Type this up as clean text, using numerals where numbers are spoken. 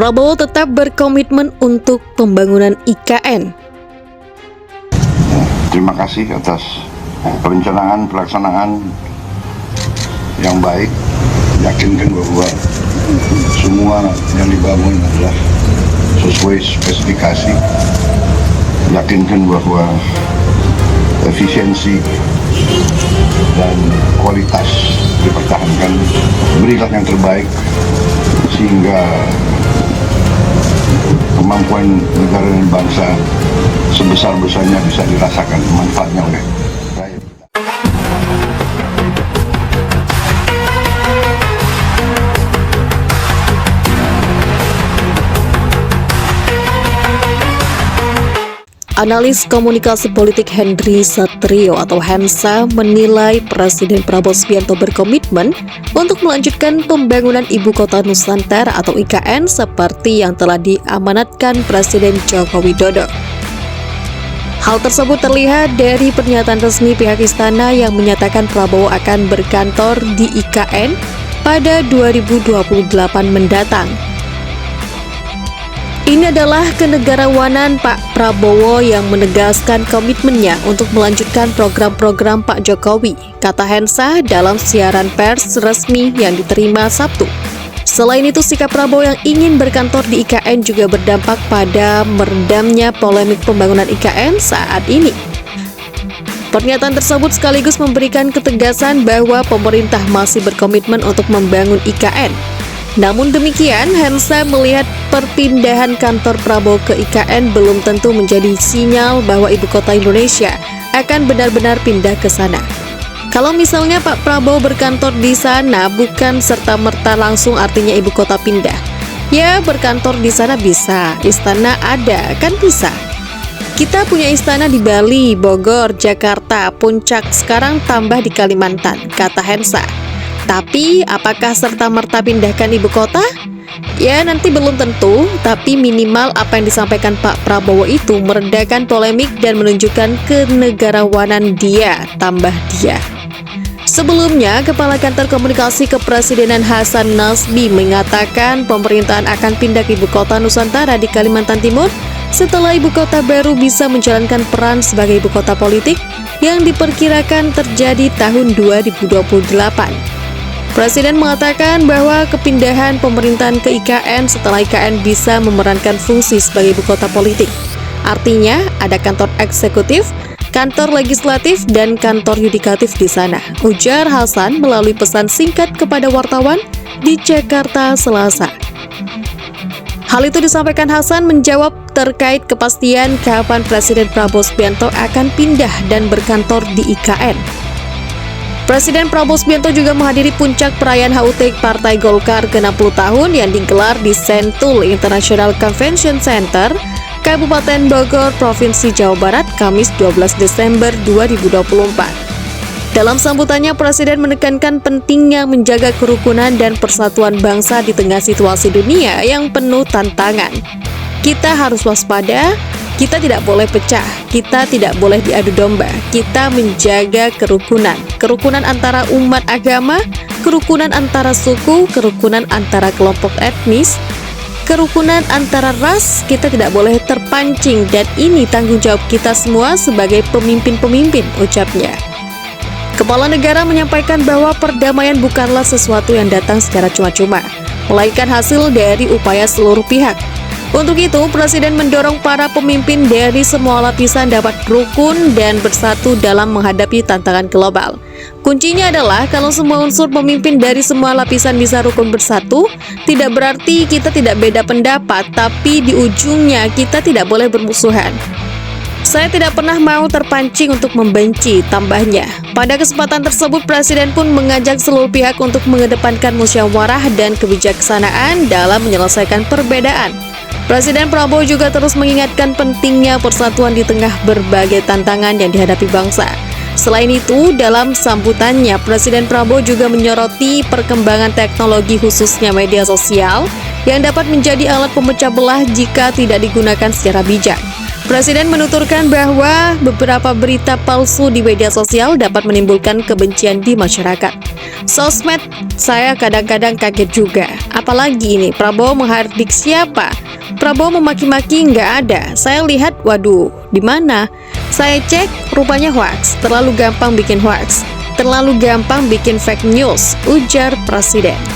Prabowo tetap berkomitmen untuk pembangunan IKN. Terima kasih atas perencanaan pelaksanaan yang baik. Yakinkan bahwa semua yang dibangun adalah sesuai spesifikasi. Yakinkan bahwa efisiensi dan kualitas dipertahankan. Berilah yang terbaik sehingga kemampuan negara dan bangsa sebesar-besarnya bisa dirasakan manfaatnya oleh rakyat. Analis komunikasi politik Henry Satrio atau Hensa menilai Presiden Prabowo Subianto berkomitmen untuk melanjutkan pembangunan Ibu Kota Nusantara atau IKN seperti yang telah diamanatkan Presiden Joko Widodo. Hal tersebut terlihat dari pernyataan resmi pihak istana yang menyatakan Prabowo akan berkantor di IKN pada 2028 mendatang. Ini adalah kenegarawanan Pak Prabowo yang menegaskan komitmennya untuk melanjutkan program-program Pak Jokowi, kata Hensa dalam siaran pers resmi yang diterima Sabtu. Selain itu, sikap Prabowo yang ingin berkantor di IKN juga berdampak pada meredamnya polemik pembangunan IKN saat ini. Pernyataan tersebut sekaligus memberikan ketegasan bahwa pemerintah masih berkomitmen untuk membangun IKN. Namun demikian, Hensa melihat perpindahan kantor Prabowo ke IKN belum tentu menjadi sinyal bahwa ibu kota Indonesia akan benar-benar pindah ke sana. Kalau misalnya Pak Prabowo berkantor di sana, bukan serta-merta langsung artinya ibu kota pindah. Ya, berkantor di sana bisa, istana ada, kan bisa. Kita punya istana di Bali, Bogor, Jakarta, Puncak, sekarang tambah di Kalimantan, kata Hensa. Tapi, apakah serta-merta pindahkan ibu kota? Ya, nanti belum tentu, tapi minimal apa yang disampaikan Pak Prabowo itu meredakan polemik dan menunjukkan kenegarawanan dia, tambah dia. Sebelumnya, Kepala Kantor Komunikasi Kepresidenan Hasan Nasbi mengatakan pemerintahan akan pindah ke ibu kota Nusantara di Kalimantan Timur setelah ibu kota baru bisa menjalankan peran sebagai ibu kota politik yang diperkirakan terjadi tahun 2028. Presiden mengatakan bahwa kepindahan pemerintahan ke IKN setelah IKN bisa memerankan fungsi sebagai ibu kota politik. Artinya, ada kantor eksekutif, kantor legislatif, dan kantor yudikatif di sana, ujar Hasan melalui pesan singkat kepada wartawan di Jakarta Selasa. Hal itu disampaikan Hasan menjawab terkait kepastian kapan Presiden Prabowo Subianto akan pindah dan berkantor di IKN. Presiden Prabowo Subianto juga menghadiri puncak perayaan HUT Partai Golkar ke-60 tahun yang digelar di Sentul International Convention Center, Kabupaten Bogor, Provinsi Jawa Barat, Kamis 12 Desember 2024. Dalam sambutannya, Presiden menekankan pentingnya menjaga kerukunan dan persatuan bangsa di tengah situasi dunia yang penuh tantangan. Kita harus waspada, kita tidak boleh pecah, kita tidak boleh diadu domba, kita menjaga kerukunan. Kerukunan antara umat agama, kerukunan antara suku, kerukunan antara kelompok etnis, kerukunan antara ras, kita tidak boleh terpancing dan ini tanggung jawab kita semua sebagai pemimpin-pemimpin, ucapnya. Kepala negara menyampaikan bahwa perdamaian bukanlah sesuatu yang datang secara cuma-cuma, melainkan hasil dari upaya seluruh pihak. Untuk itu, Presiden mendorong para pemimpin dari semua lapisan dapat rukun dan bersatu dalam menghadapi tantangan global. Kuncinya adalah kalau semua unsur pemimpin dari semua lapisan bisa rukun bersatu, tidak berarti kita tidak beda pendapat, tapi di ujungnya kita tidak boleh bermusuhan. Saya tidak pernah mau terpancing untuk membenci, tambahnya. Pada kesempatan tersebut, Presiden pun mengajak seluruh pihak untuk mengedepankan musyawarah dan kebijaksanaan dalam menyelesaikan perbedaan. Presiden Prabowo juga terus mengingatkan pentingnya persatuan di tengah berbagai tantangan yang dihadapi bangsa. Selain itu, dalam sambutannya, Presiden Prabowo juga menyoroti perkembangan teknologi khususnya media sosial yang dapat menjadi alat pemecah belah jika tidak digunakan secara bijak. Presiden menuturkan bahwa beberapa berita palsu di media sosial dapat menimbulkan kebencian di masyarakat. Sosmed saya kadang-kadang kaget juga. Apalagi ini Prabowo menghardik siapa? Prabowo memaki-maki nggak ada. Saya lihat, waduh, di mana? Saya cek, rupanya hoax. Terlalu gampang bikin hoax. Terlalu gampang bikin fake news, ujar Presiden.